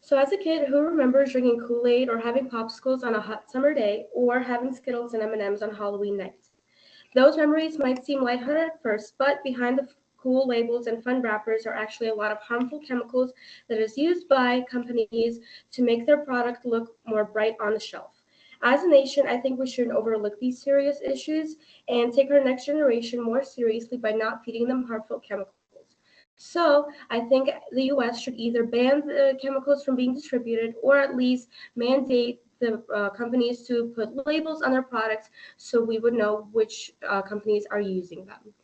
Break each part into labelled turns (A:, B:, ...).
A: So as a kid, who remembers drinking Kool-Aid or having popsicles on a hot summer day or having Skittles and M&Ms on Halloween night? Those memories might seem lighthearted at first, but behind the cool labels and fun wrappers are actually a lot of harmful chemicals that is used by companies to make their product look more bright on the shelf. As a nation, I think we shouldn't overlook these serious issues and take our next generation more seriously by not feeding them harmful chemicals. So I think the US should either ban the chemicals from being distributed or at least mandate the companies to put labels on their products so we would know which companies are using them.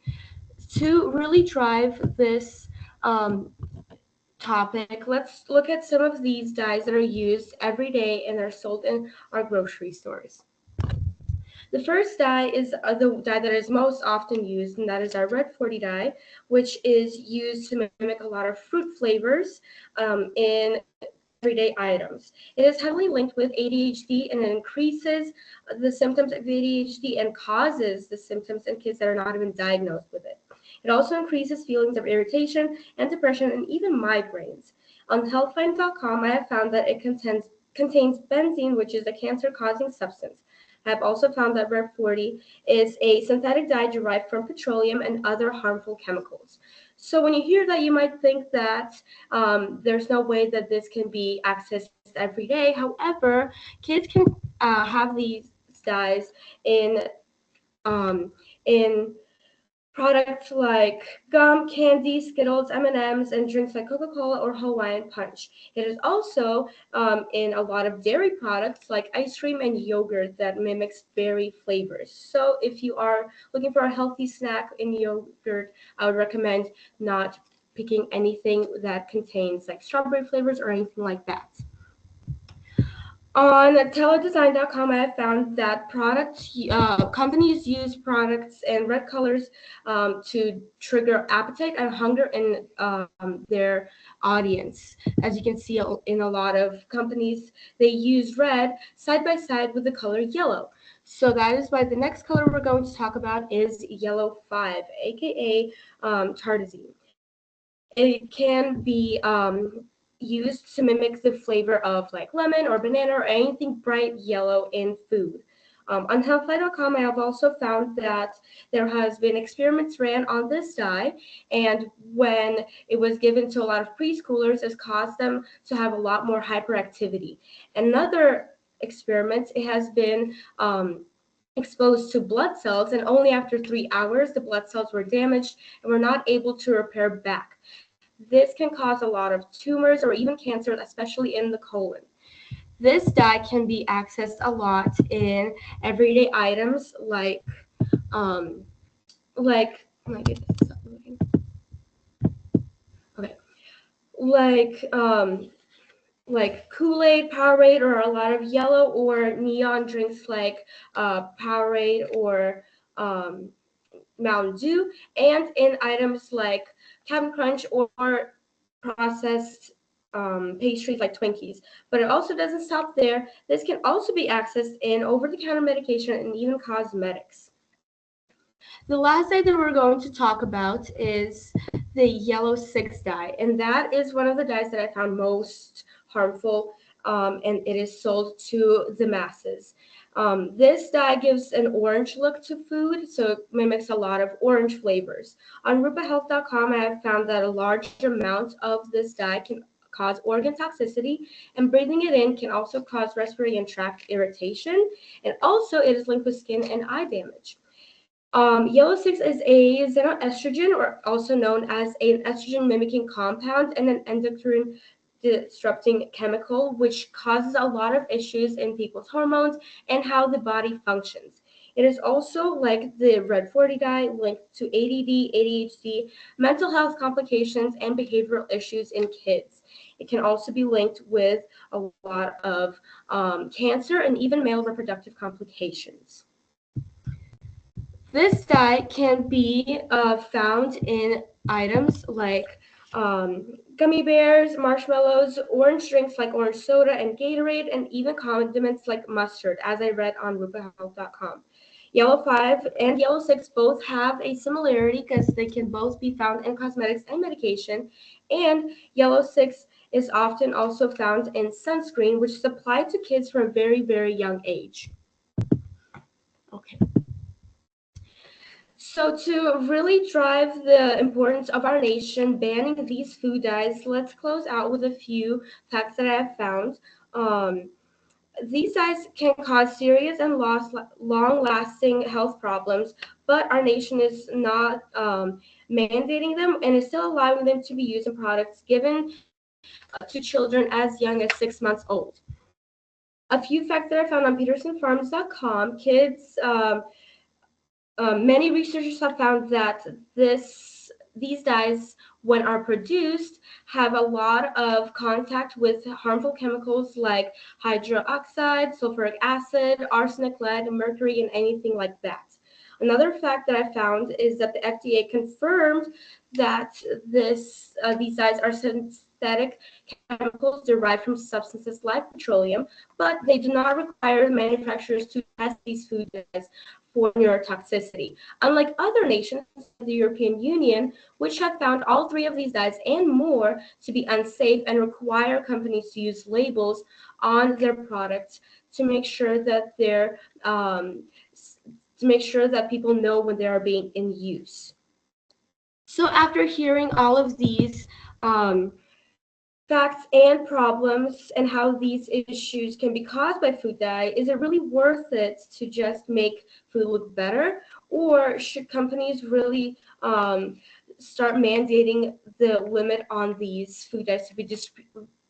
A: To really drive this topic, let's look at some of these dyes that are used every day and are sold in our grocery stores. The first dye is the dye that is most often used, and that is our red 40 dye, which is used to mimic a lot of fruit flavors in everyday items. It is heavily linked with ADHD, and it increases the symptoms of ADHD and causes the symptoms in kids that are not even diagnosed with it. It also increases feelings of irritation and depression and even migraines. On healthfind.com, I have found that it contains benzene, which is a cancer-causing substance. I have also found that Red 40 is a synthetic dye derived from petroleum and other harmful chemicals. So when you hear that, you might think that there's no way that this can be accessed every day. However, kids can have these dyes um, in products like gum, candy, Skittles, M&Ms, and drinks like Coca-Cola or Hawaiian Punch. It is also in a lot of dairy products like ice cream and yogurt that mimics berry flavors. So if you are looking for a healthy snack in yogurt, I would recommend not picking anything that contains like strawberry flavors or anything like that. On teledesign.com, I have found that companies use products and red colors to trigger appetite and hunger in their audience. As you can see in a lot of companies, they use red side by side with the color yellow. So that is why the next color we're going to talk about is yellow 5, aka tartazine. It can be used to mimic the flavor of like lemon or banana or anything bright yellow in food. On healthfly.com, I have also found that there has been experiments ran on this dye, and when it was given to a lot of preschoolers, it's caused them to have a lot more hyperactivity. Another experiment, it has been exposed to blood cells, and only after 3 hours, the blood cells were damaged and were not able to repair back. This can cause a lot of tumors or even cancer, especially in the colon. This dye can be accessed a lot in everyday items um, like, okay, like, like Kool-Aid, Powerade, or a lot of yellow or neon drinks like Powerade or Mountain Dew, and in items like Cap'n Crunch or processed pastries like Twinkies. But it also doesn't stop there. This can also be accessed in over-the-counter medication and even cosmetics. The last dye that we're going to talk about is the yellow 6 dye, and that is one of the dyes that I found most harmful, and it is sold to the masses. This dye gives an orange look to food, so it mimics a lot of orange flavors. On rupahealth.com, I have found that a large amount of this dye can cause organ toxicity, and breathing it in can also cause respiratory and tract irritation, and also it is linked with skin and eye damage. Yellow 6 is a xenoestrogen, or also known as an estrogen mimicking compound, and an endocrine disrupting chemical, which causes a lot of issues in people's hormones and how the body functions. It is also, like the red 40 dye, linked to ADD, ADHD, mental health complications, and behavioral issues in kids. It can also be linked with a lot of cancer and even male reproductive complications. This dye can be found in items like gummy bears, marshmallows, orange drinks like orange soda and Gatorade, and even condiments like mustard, as I read on rupahealth.com. Yellow 5 and Yellow 6 both have a similarity because they can both be found in cosmetics and medication, and Yellow 6 is often also found in sunscreen, which is applied to kids from a very, very young age. Okay. So, to really drive the importance of our nation banning these food dyes, let's close out with a few facts that I have found. Um, these dyes can cause serious and long-lasting health problems, but our nation is not mandating them and is still allowing them to be used in products given to children as young as 6 months old. A few facts that I found on petersonfarms.com, many researchers have found that these dyes, when are produced, have a lot of contact with harmful chemicals like hydroxide, sulfuric acid, arsenic, lead, mercury, and anything like that. Another fact that I found is that the FDA confirmed that these dyes are synthetic chemicals derived from substances like petroleum, but they do not require manufacturers to test these food dyes for neurotoxicity. Unlike other nations like the European Union, which have found all three of these dyes and more to be unsafe and require companies to use labels on their products to make sure that people know when they are being in use. So after hearing all of these facts and problems and how these issues can be caused by food dye, is it really worth it to just make food look better? Or should companies really start mandating the limit on these food dyes to be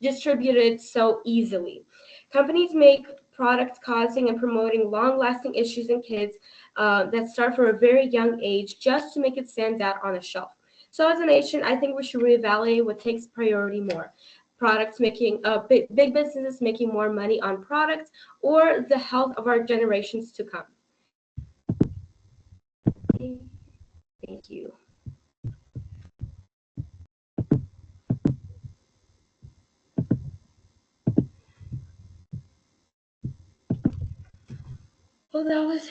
A: distributed so easily? Companies make products causing and promoting long-lasting issues in kids that start from a very young age just to make it stand out on a shelf. So as a nation, I think we should reevaluate what takes priority more: products making big businesses making more money on products, or the health of our generations to come. Thank you. Well, that was